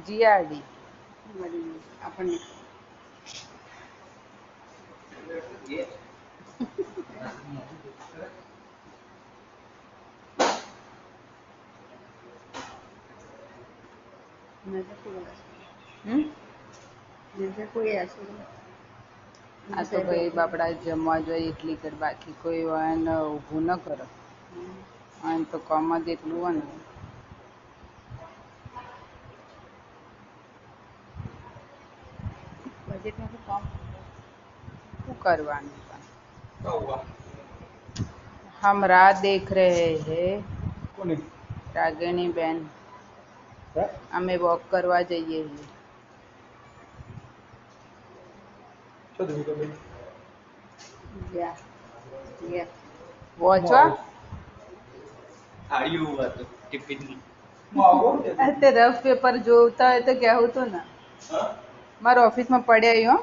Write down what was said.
GRD આપણને આ તો ભાઈ બાપડા જમવા જોઈએ એટલી કર બાકી કોઈ વાન ઊભું ન કરો અને તો કામ જ એટલું હોય ને બજેટમાં તો કામ શું કરવાનું પણ हम राह देख रहे हैं રાગિણી બેન અમે વોક કરવા જઈએ છીએ વોચવા તે રફ પેપર જોતા હોય તો કહેવું તો ને મારા ઓફિસમાં પડ્યા હો